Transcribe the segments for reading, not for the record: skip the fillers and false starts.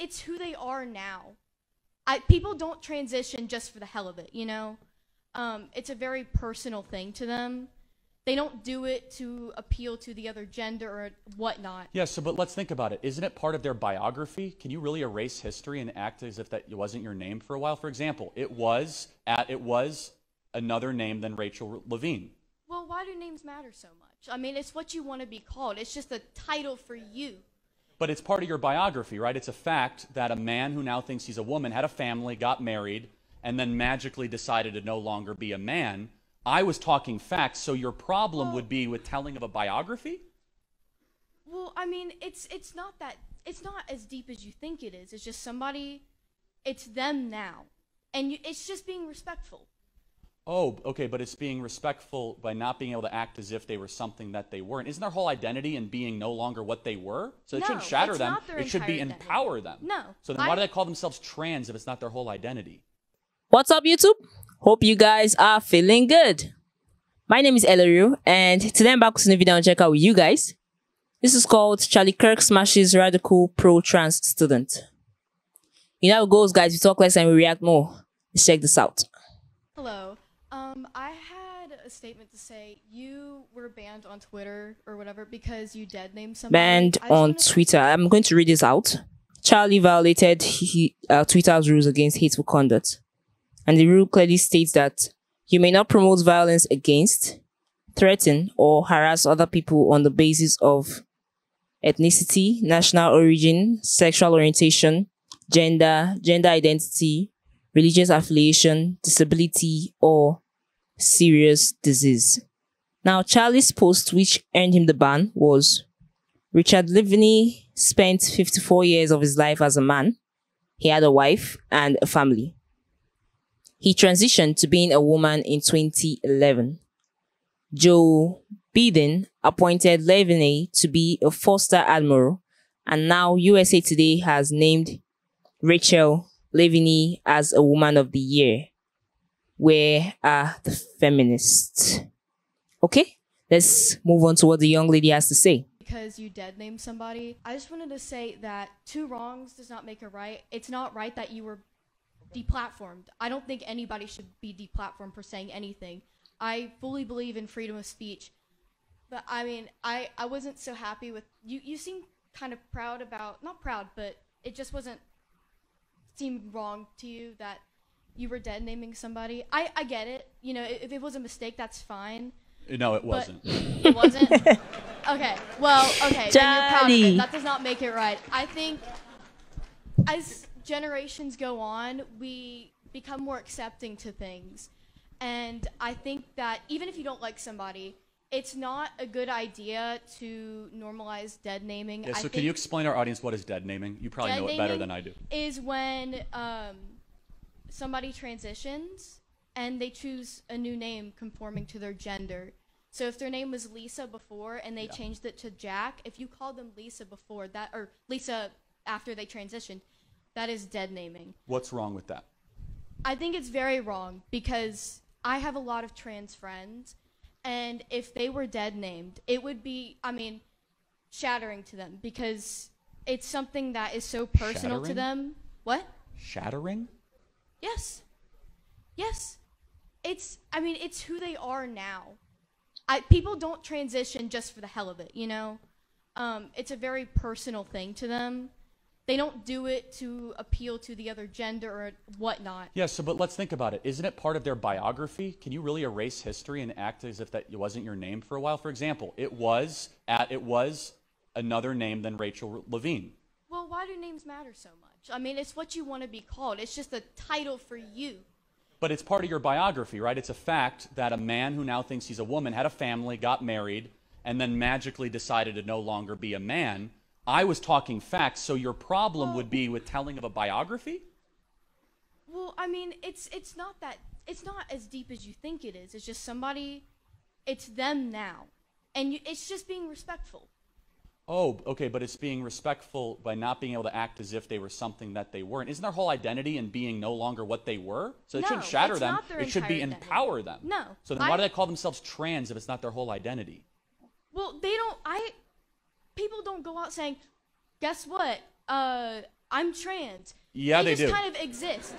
it's who they are now. People don't transition just for the hell of it, you know? It's a very personal thing to them. They don't do it to appeal to the other gender or whatnot. Yeah, but let's think about it. Isn't it part of their biography? Can you really erase history and act as if that wasn't your name for a while? For example, it was another name than Rachel Levine. Well, why do names matter so much? I mean, it's what you want to be called. It's just a title for you. But it's part of your biography, right? It's a fact that a man who now thinks he's a woman had a family, got married, and then magically decided to no longer be a man. I was talking facts, so your problem would be with telling of a biography? Well, I mean, it's not as deep as you think it is. It's just somebody, it's them now. And it's just being respectful. Oh, okay, but it's being respectful by not being able to act as if they were something that they weren't. Isn't their whole identity in being no longer what they were? So it shouldn't shatter them. It should be empower them. No. So then why do they call themselves trans if it's not their whole identity? What's up, YouTube? Hope you guys are feeling good. My name is Elaru, and today I'm back with a new video and check out with you guys. This is called Charlie Kirk Smashes Radical Pro-Trans Student. You know how it goes, guys. We talk less and we react more. Let's check this out. Hello. I had a statement to say. You were banned on Twitter or whatever because you dead named somebody. Banned on Twitter. I'm going to read this out. Charlie violated Twitter's rules against hateful conduct. And the rule clearly states that you may not promote violence against, threaten, or harass other people on the basis of ethnicity, national origin, sexual orientation, gender identity, religious affiliation, disability, or serious disease. Now, Charlie's post, which earned him the ban, was Richard Levine spent 54 years of his life as a man. He had a wife and a family. He transitioned to being a woman in 2011. Joe Biden appointed Levine to be a four-star admiral, and now USA Today has named Rachel Levine as a Woman of the Year. Where are the feminists? Okay, let's move on to what the young lady has to say. Because you dead named somebody, I just wanted to say that two wrongs does not make a right. It's not right that you were deplatformed. I don't think anybody should be deplatformed for saying anything. I fully believe in freedom of speech. But I mean, I wasn't so happy with you. You seem kind of proud about, not proud, but it just seemed wrong to you that you were dead naming somebody. I get it. You know, if it was a mistake, that's fine. No, it wasn't. It wasn't? Okay. Well, okay. Then you're proud of it. That does not make it right. I think as generations go on, we become more accepting to things. And I think that even if you don't like somebody, it's not a good idea to normalize dead naming. Yeah, so can you explain to our audience what is dead naming? You probably know it better than I do. Is when somebody transitions and they choose a new name conforming to their gender. So if their name was Lisa before and they changed it to Jack, if you called them Lisa before that, or Lisa after they transitioned, that is dead naming. What's wrong with that? I think it's very wrong because I have a lot of trans friends, and if they were dead named, it would be, I mean, shattering to them because it's something that is so personal to them. What? Shattering? Yes. Yes. I mean, it's who they are now. People don't transition just for the hell of it, you know? It's a very personal thing to them. They don't do it to appeal to the other gender or whatnot. Yeah, but let's think about it. Isn't it part of their biography? Can you really erase history and act as if that wasn't your name for a while? For example, it was another name than Rachel Levine. Well, why do names matter so much? I mean, it's what you want to be called. It's just a title for you. But it's part of your biography, right? It's a fact that a man who now thinks he's a woman had a family, got married, and then magically decided to no longer be a man. I was talking facts, so your problem would be with telling of a biography? Well, I mean, it's not as deep as you think it is. It's just somebody, it's them now. And it's just being respectful. Oh, okay, but it's being respectful by not being able to act as if they were something that they weren't. Isn't their whole identity in being no longer what they were? So it shouldn't shatter them. It should be empower them. No. So then why do they call themselves trans if it's not their whole identity? Well, people don't go out saying, guess what? I'm trans. Yeah, they just do. kind of exist.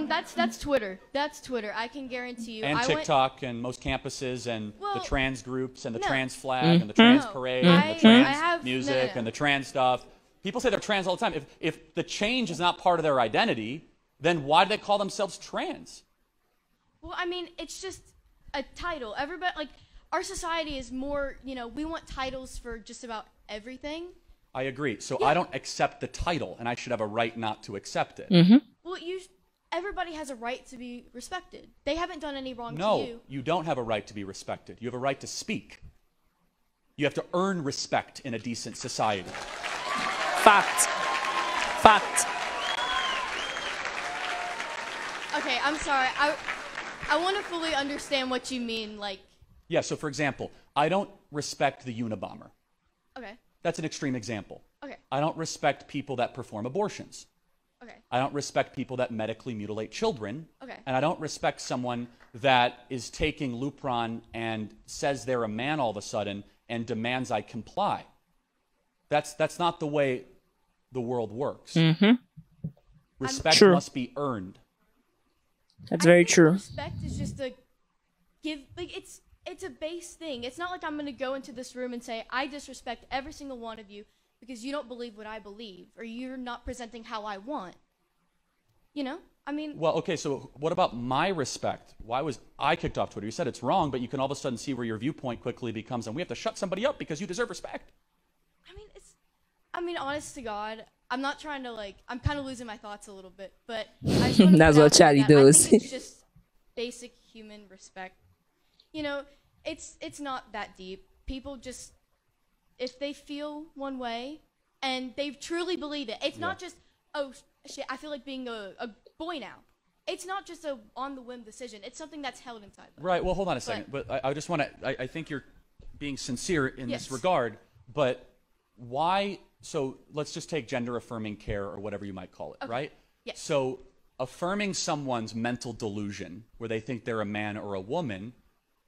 That's Twitter. That's Twitter. I can guarantee you. And TikTok and most campuses and the Well, trans groups and the no. trans flag and the trans No. parade I- and the trans I have- music no. and the trans stuff. People say they're trans all the time. If the change is not part of their identity, then why do they call themselves trans? Well, I mean, it's just a title. Everybody, like, our society is more, we want titles for just about everything. I agree. So Yeah. I don't accept the title, and I should have a right not to accept it. Well, everybody has a right to be respected. They haven't done any wrong to No, you. you don't have a right to be respected. You have a right to speak. You have to earn respect in a decent society. Fact. Okay, I'm sorry. I want to fully understand what you mean. Like, Yeah, so for example, I don't respect the Unabomber. okay, That's an extreme example. okay, I don't respect people that perform abortions. okay, I don't respect people that medically mutilate children. Okay. And I don't respect someone that is taking Lupron and says they're a man all of a sudden and demands I comply. That's not the way the world works. Respect True. must be earned. That's very think true. Respect is just a give. Like, it's a base thing. It's not like I'm gonna go into this room and say I disrespect every single one of you because you don't believe what I believe or you're not presenting how I want. I mean, Well, okay, so what about my respect? Why was I kicked off Twitter? You said it's wrong, but you can all of a sudden see where your viewpoint quickly becomes, and we have to shut somebody up because you deserve respect. honest to God, I'm not trying to I'm kind of losing my thoughts a little bit, but I just wanna That's put what out there Charlie that does. I think it's just basic human respect. It's not that deep. People just, if they feel one way and they truly believe it, it's not just, oh shit, I feel like being a boy now. It's not just a on the whim decision. It's something that's held inside them. Right, well, hold on a second. But I just want to, I think you're being sincere in this regard, but why, so let's just take gender affirming care or whatever you might call it, right? Yes. So affirming someone's mental delusion where they think they're a man or a woman,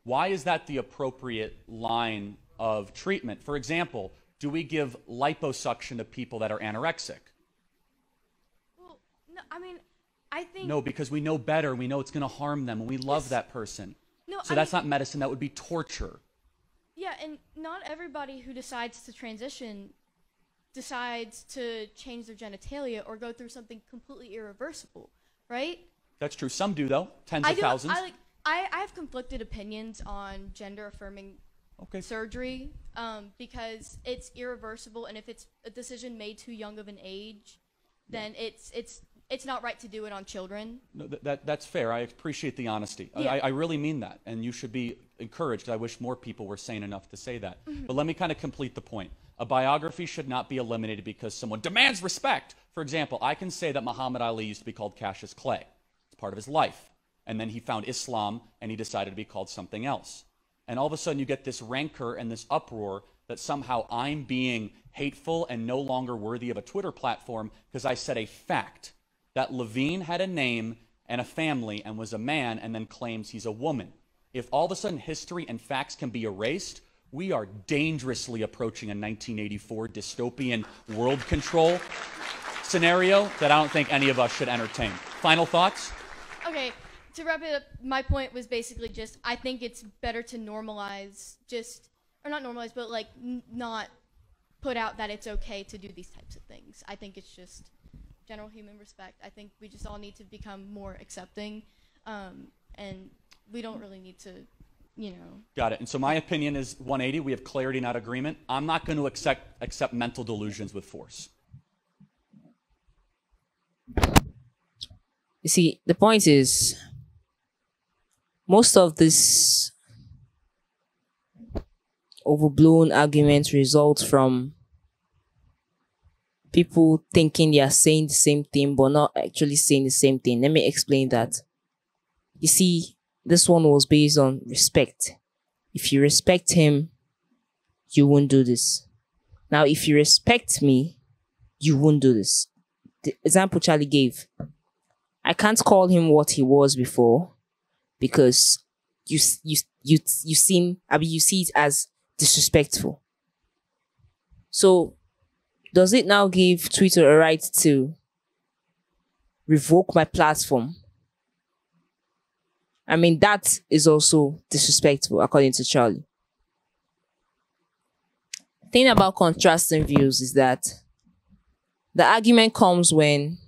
why is that the appropriate line of treatment? For example, do we give liposuction to people that are anorexic? Well, no, I mean, I think... No, because we know better. We know it's going to harm them, and we love that person. No, So that's not medicine. That would be torture. Yeah, and not everybody who decides to transition decides to change their genitalia or go through something completely irreversible, right? That's true. Some do, though. Tens of thousands. I have conflicted opinions on gender affirming surgery because it's irreversible, and if it's a decision made too young of an age, then it's not right to do it on children. No, that's fair. I appreciate the honesty. Yeah. I really mean that, and you should be encouraged. I wish more people were sane enough to say that. But let me kind of complete the point. A biography should not be eliminated because someone demands respect. For example, I can say that Muhammad Ali used to be called Cassius Clay. It's part of his life. And then he found Islam, and he decided to be called something else. And all of a sudden, you get this rancor and this uproar that somehow I'm being hateful and no longer worthy of a Twitter platform because I said a fact that Levine had a name and a family and was a man and then claims he's a woman. If all of a sudden history and facts can be erased, we are dangerously approaching a 1984 dystopian world control scenario that I don't think any of us should entertain. Final thoughts? Okay, to wrap it up, my point was basically just I think it's better to normalize or not normalize, but not put out that it's okay to do these types of things. I think it's just general human respect. I think we just all need to become more accepting, and we don't really need to, Got it. And so my opinion is 180. We have clarity, not agreement. I'm not going to accept mental delusions with force. You see, the point is, most of this overblown argument results from people thinking they are saying the same thing but not actually saying the same thing. Let me explain that. You see, this one was based on respect. If you respect him, you won't do this. Now, if you respect me, you won't do this. The example Charlie gave, I can't call him what he was before because you see it as disrespectful. So does it now give Twitter a right to revoke my platform? I mean, that is also disrespectful, according to Charlie. The thing about contrasting views is that the argument comes when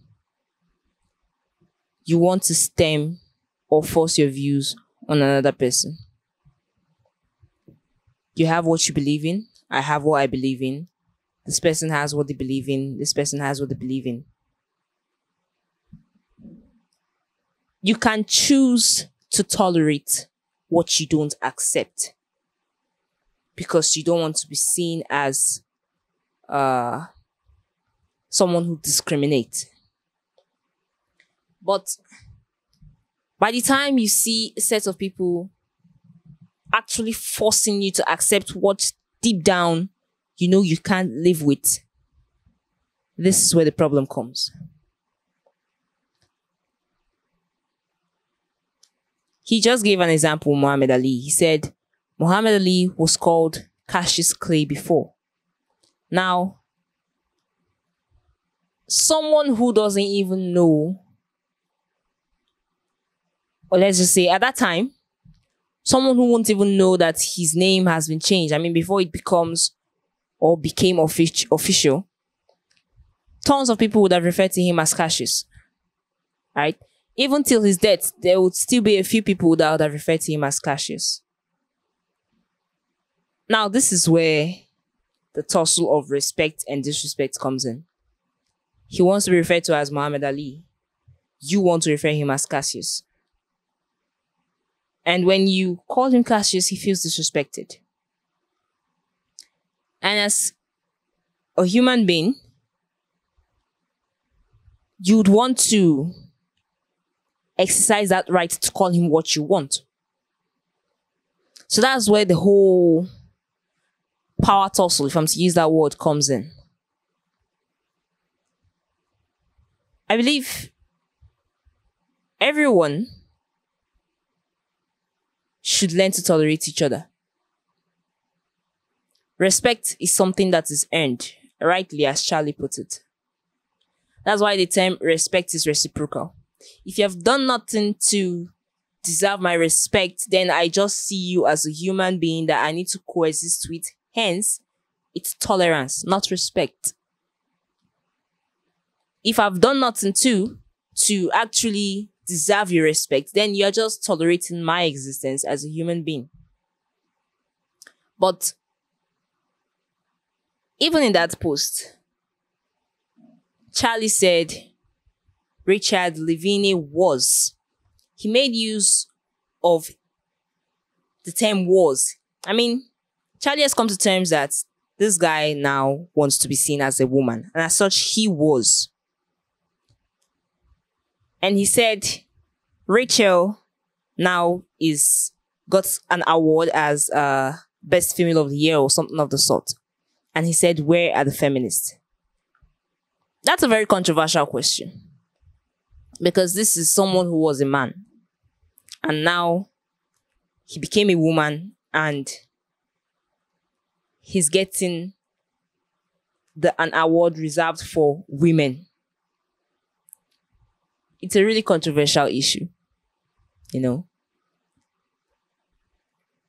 you want to stem or force your views on another person. You have what you believe in. I have what I believe in. This person has what they believe in. This person has what they believe in. You can choose to tolerate what you don't accept because you don't want to be seen as someone who discriminates. But by the time you see a set of people actually forcing you to accept what deep down you know you can't live with, this is where the problem comes. He just gave an example, Muhammad Ali. He said Muhammad Ali was called Cassius Clay before. Now, someone who doesn't even know, or let's just say at that time, someone who won't even know that his name has been changed. I mean, before it becomes or became official, tons of people would have referred to him as Cassius. Right? Even till his death, there would still be a few people that would have referred to him as Cassius. Now, this is where the tussle of respect and disrespect comes in. He wants to be referred to as Muhammad Ali. You want to refer him as Cassius. And when you call him Cassius, he feels disrespected. And as a human being, you'd want to exercise that right to call him what you want. So that's where the whole power tussle, if I'm to use that word, comes in. I believe everyone should learn to tolerate each other. Respect is something that is earned, rightly as Charlie put it. That's why the term respect is reciprocal. If you have done nothing to deserve my respect, then I just see you as a human being that I need to coexist with. Hence, it's tolerance, not respect. If I've done nothing to actually deserve your respect, then you're just tolerating my existence as a human being. But even in that post, Charlie said Richard Levine was. He made use of the term was. I mean, Charlie has come to terms that this guy now wants to be seen as a woman. And as such, he was. And he said Rachel now got an award as Best Female of the Year or something of the sort. And he said, where are the feminists? That's a very controversial question. Because this is someone who was a man. And now he became a woman and he's getting an award reserved for women. It's a really controversial issue, you know.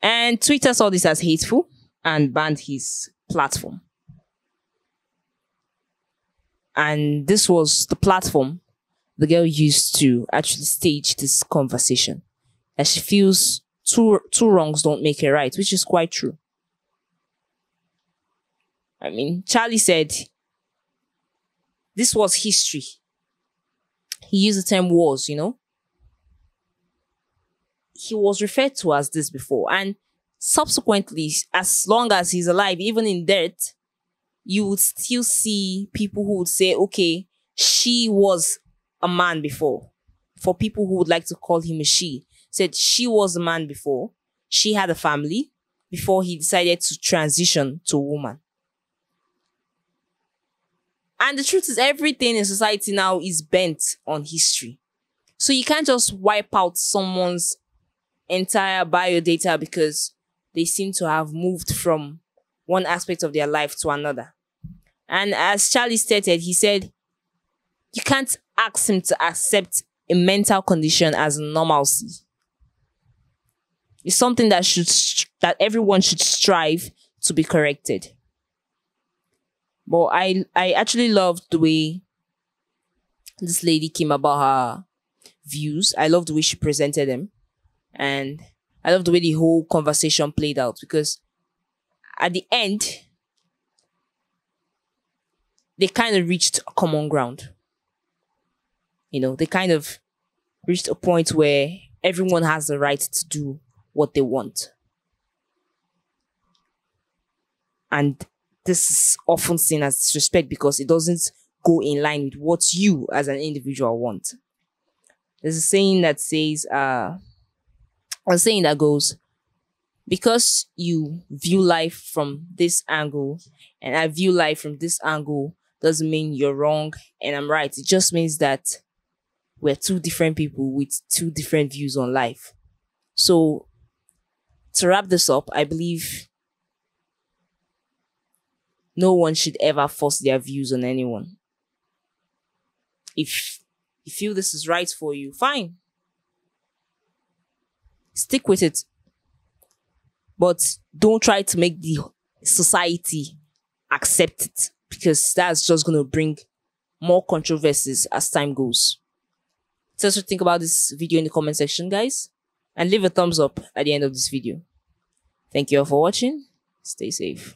And Twitter saw this as hateful and banned his platform. And this was the platform the girl used to actually stage this conversation. And she feels two wrongs don't make a right, which is quite true. I mean, Charlie said this was history. He used the term was, you know. He was referred to as this before. And subsequently, as long as he's alive, even in death, you would still see people who would say, okay, she was a man before. For people who would like to call him a she. Said she was a man before. She had a family before he decided to transition to a woman. And the truth is, everything in society now is bent on history. So you can't just wipe out someone's entire biodata because they seem to have moved from one aspect of their life to another. And as Charlie stated, he said, you can't ask him to accept a mental condition as normalcy. It's something that that everyone should strive to be corrected. But I actually loved the way this lady came about her views. I love the way she presented them. And I love the way the whole conversation played out, because at the end, they kind of reached a common ground. You know, they kind of reached a point where everyone has the right to do what they want. And this is often seen as disrespect because it doesn't go in line with what you as an individual want. There's a saying that says, a saying that goes, because you view life from this angle and I view life from this angle doesn't mean you're wrong and I'm right. It just means that we're two different people with two different views on life. So to wrap this up, I believe no one should ever force their views on anyone. If you feel this is right for you, fine. Stick with it. But don't try to make the society accept it, because that's just going to bring more controversies as time goes. Tell us what you think about this video in the comment section, guys. And leave a thumbs up at the end of this video. Thank you all for watching. Stay safe.